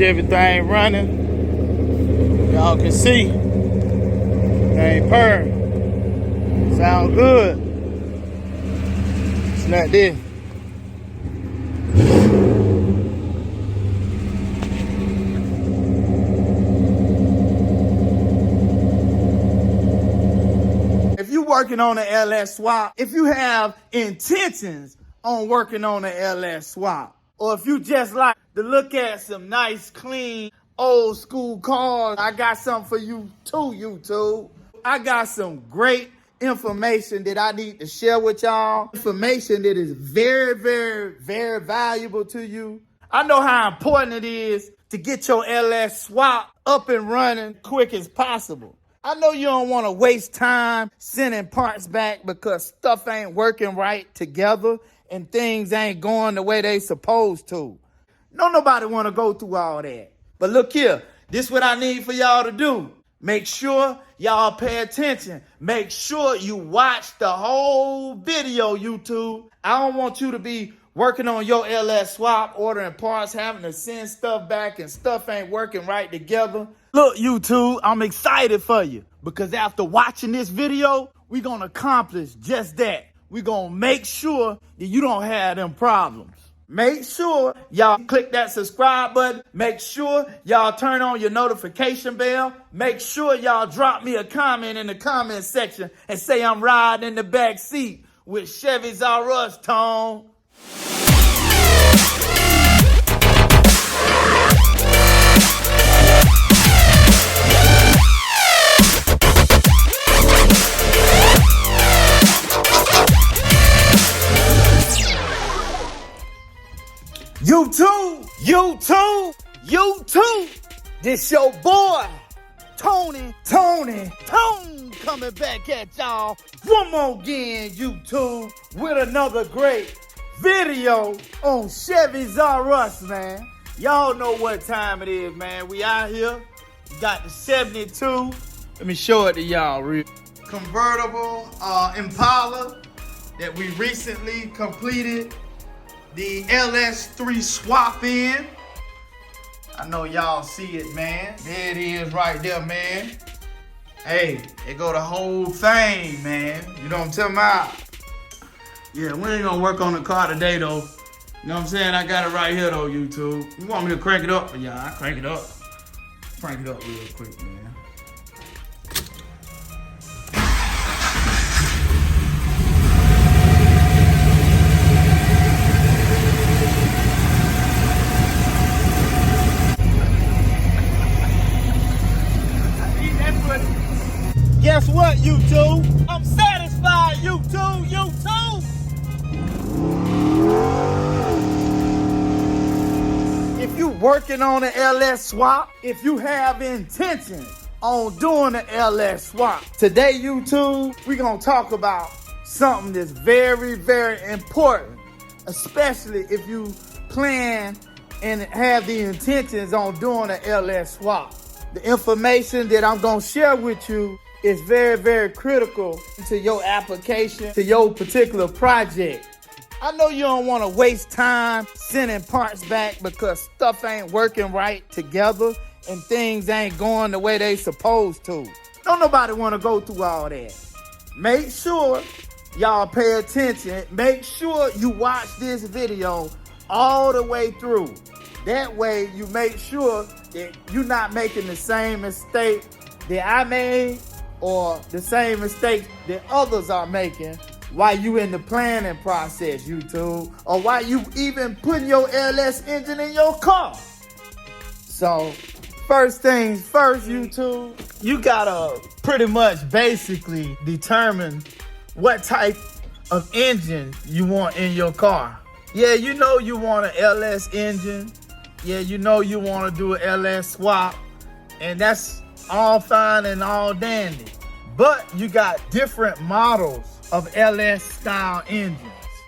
Chevy thing running. Y'all can see. Thing purring. Sound good. It's not this. If you're working on an LS swap, if you have intentions on working on an LS swap, or if you just like to look at some nice, clean, old school cars, I got something for you too, YouTube. I got some great information that I need to share with y'all. Information that is very, very, very valuable to you. I know how important it is to get your LS swap up and running quick as possible. I know you don't want to waste time sending parts back because stuff ain't working right together and things ain't going the way they supposed to. Don't nobody want to go through all that. But look here, this is what I need for y'all to do. Make sure y'all pay attention. Make sure you watch the whole video, YouTube. I don't want you to be working on your LS swap, ordering parts, having to send stuff back and stuff ain't working right together. Look, YouTube, I'm excited for you because after watching this video, we're going to accomplish just that. We're going to make sure that you don't have them problems. Make sure y'all click that subscribe button. Make sure y'all turn on your notification bell. Make sure y'all drop me a comment in the comment section and say I'm riding in the back seat with Chevys R Us, Tone. YouTube, this your boy, Tone, coming back at y'all one more again, YouTube, with another great video on Chevys R Us, man. Y'all know what time it is, man. We out here, we got the 72, let me show it to y'all real. Convertible Impala that we recently completed the LS3 swap in. I know y'all see it, man. There it is right there, man. Hey, it go the whole thing, man. You know what I'm talking about? Yeah, we ain't gonna work on the car today, though. You know what I'm saying? I got it right here, though, YouTube. You want me to crank it up for y'all? I crank it up. Crank it up real quick, man. Guess what, YouTube? I'm satisfied, YouTube. If you working on an LS swap, if you have intentions on doing an LS swap, today, YouTube, we're gonna talk about something that's very, very important, especially if you plan and have the intentions on doing an LS swap. The information that I'm gonna share with you is very, very critical to your application, to your particular project. I know you don't want to waste time sending parts back because stuff ain't working right together and things ain't going the way they supposed to. Don't nobody want to go through all that. Make sure y'all pay attention. Make sure you watch this video all the way through. That way you make sure that you're not making the same mistake that I made or the same mistakes that others are making while you in the planning process, YouTube, or while you even putting your LS engine in your car. So, first things first, YouTube, you gotta pretty much basically determine what type of engine you want in your car. Yeah, you know you want an LS engine. Yeah, you know you want to do an LS swap, and that's all fine and all dandy. But you got different models of LS style engines.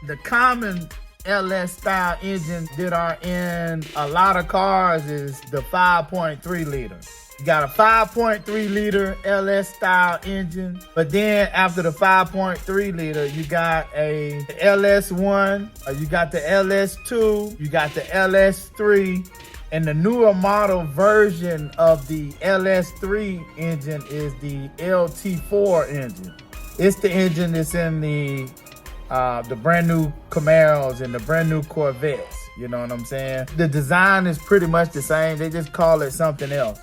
The common LS style engines that are in a lot of cars is the 5.3 liter. You got a 5.3 liter LS style engine, but then after the 5.3 liter, you got a LS1, you got the LS2, you got the LS3, And the newer model version of the LS3 engine is the LT4 engine. It's the engine that's in the brand new Camaros and the brand new Corvettes. You know what I'm saying? The design is pretty much the same. They just call it something else.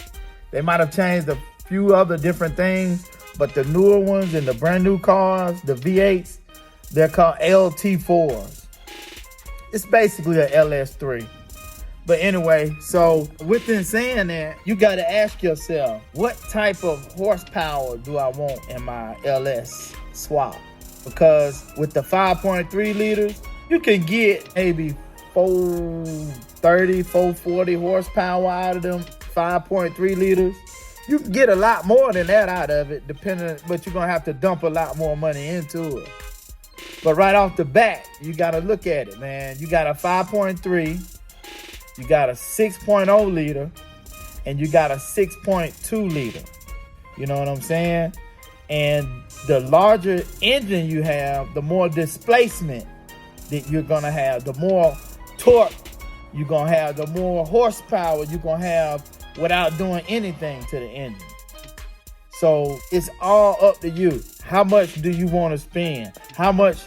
They might have changed a few other different things, but the newer ones and the brand new cars, the V8s, they're called LT4s. It's basically a LS3. But anyway, so within saying that, you got to ask yourself, what type of horsepower do I want in my LS swap? Because with the 5.3 liters, you can get maybe 430, 440 horsepower out of them 5.3 liters. You can get a lot more than that out of it, but you're going to have to dump a lot more money into it. But right off the bat, you got to look at it, man. You got a 5.3, you got a 6.0 liter, and you got a 6.2 liter. You know what I'm saying? And the larger engine you have, the more displacement that you're going to have, the more torque you're going to have, the more horsepower you're going to have without doing anything to the engine. So it's all up to you. How much do you want to spend? How much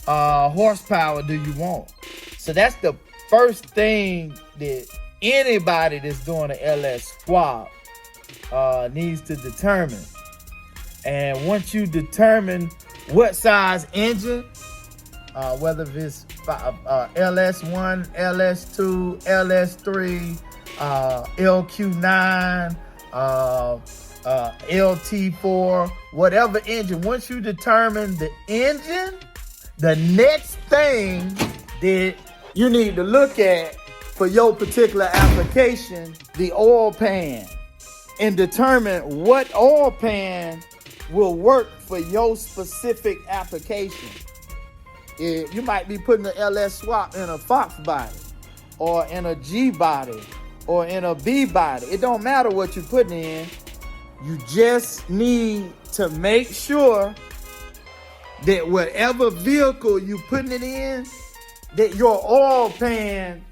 horsepower do you want? So that's the first thing that anybody that's doing an LS swap needs to determine. And once you determine what size engine, whether it's LS1, LS2, LS3, LQ9, LT4, whatever engine, once you determine the engine, the next thing that you need to look at for your particular application, the oil pan, and determine what oil pan will work for your specific application. You might be putting the LS swap in a Fox body, or in a G body, or in a B body. It don't matter what you're putting in. You just need to make sure that whatever vehicle you're putting it in, that your oil pan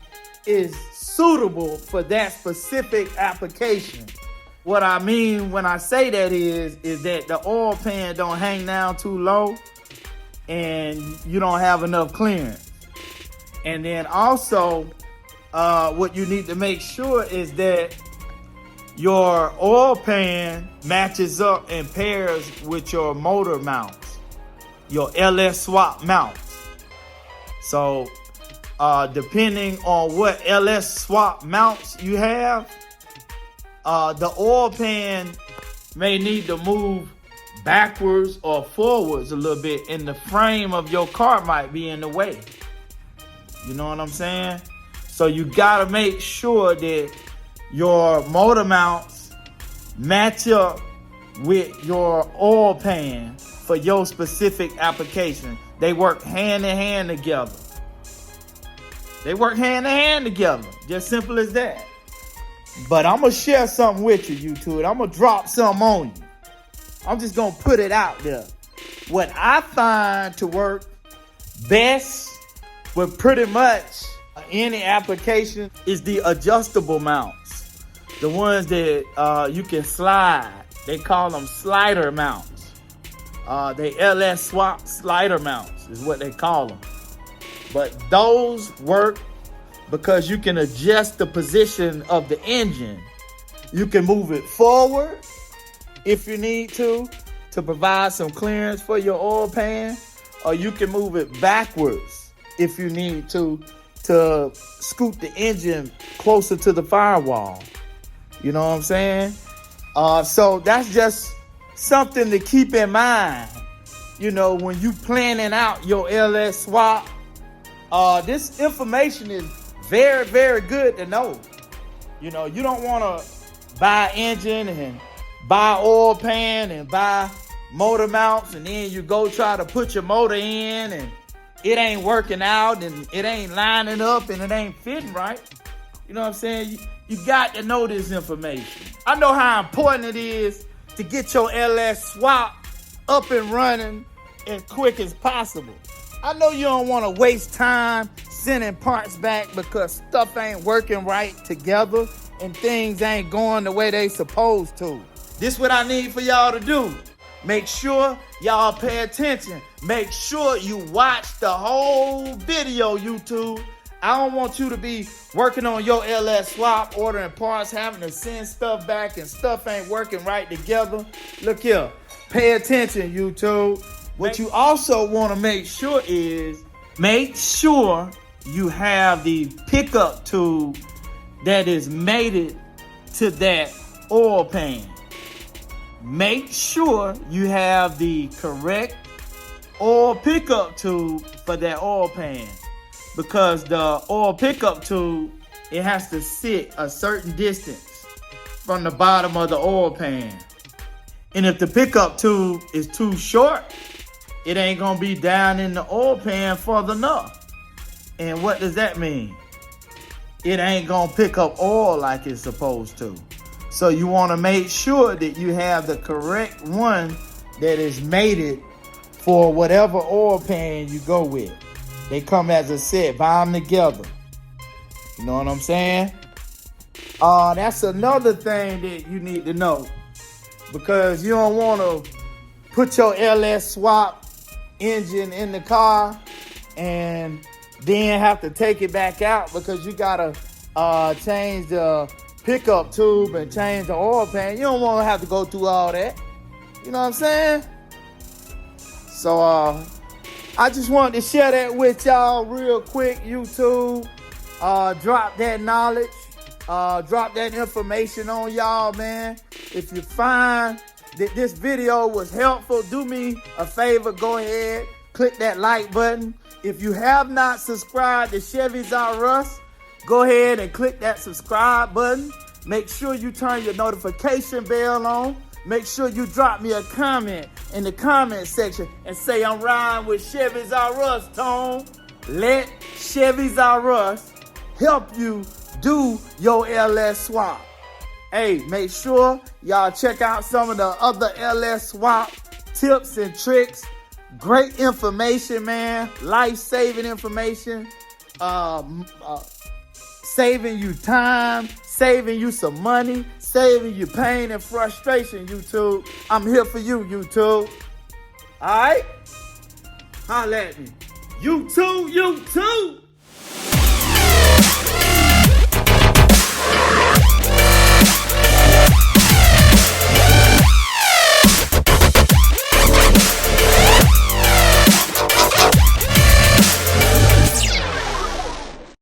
is suitable for that specific application. What I mean when I say that is that the oil pan don't hang down too low and you don't have enough clearance. And then also, what you need to make sure is that your oil pan matches up and pairs with your motor mounts, your LS swap mounts. So depending on what LS swap mounts you have, the oil pan may need to move backwards or forwards a little bit, and the frame of your car might be in the way. You know what I'm saying? So you gotta make sure that your motor mounts match up with your oil pan for your specific application. They work hand in hand together. They work hand in hand together. Just simple as that. But I'm going to share something with you, YouTube. I'm going to drop something on you. I'm just going to put it out there. What I find to work best with pretty much any application is the adjustable mounts. The ones that you can slide. They call them slider mounts. They LS swap slider mounts is what they call them. But those work because you can adjust the position of the engine. You can move it forward if you need to provide some clearance for your oil pan, or you can move it backwards if you need to scoot the engine closer to the firewall. You know what I'm saying? So that's just something to keep in mind. You know, when you planning out your LS swap, this information is very, very good to know. You know, you don't want to buy engine and buy oil pan and buy motor mounts, and then you go try to put your motor in and it ain't working out and it ain't lining up and it ain't fitting right. You know what I'm saying? You got to know this information. I know how important it is to get your LS swap up and running as quick as possible. I know you don't want to waste time sending parts back because stuff ain't working right together and things ain't going the way they supposed to. This what I need for y'all to do. Make sure y'all pay attention. Make sure you watch the whole video, YouTube. I don't want you to be working on your LS swap, ordering parts, having to send stuff back and stuff ain't working right together. Look here, pay attention, YouTube. What you also want to make sure is, make sure you have the pickup tube that is mated to that oil pan. Make sure you have the correct oil pickup tube for that oil pan, because the oil pickup tube, it has to sit a certain distance from the bottom of the oil pan. And if the pickup tube is too short, it ain't gonna be down in the oil pan further enough. And what does that mean? It ain't gonna pick up oil like it's supposed to. So you wanna make sure that you have the correct one that is mated for whatever oil pan you go with. They come as a set, buy them together. You know what I'm saying? That's another thing that you need to know, because you don't wanna put your LS swap engine in the car and then have to take it back out because you gotta change the pickup tube and change the oil pan. You don't want to have to go through all that. You know what I'm saying? So I just wanted to share that with y'all real quick, YouTube. Drop that knowledge, drop that information on y'all, man. If you find that this video was helpful, do me a favor, go ahead, click that like button. If you have not subscribed to Chevys R Us, go ahead and click that subscribe button. Make sure you turn your notification bell on. Make sure you drop me a comment in the comment section and say I'm riding with Chevys R Us, Tone. Let Chevys R Us help you do your LS swap. Hey, make sure y'all check out some of the other LS swap tips and tricks. Great information, man. Life-saving information. Saving you time, saving you some money, saving you pain and frustration, YouTube. I'm here for you, YouTube. All right? Holla at me. YouTube.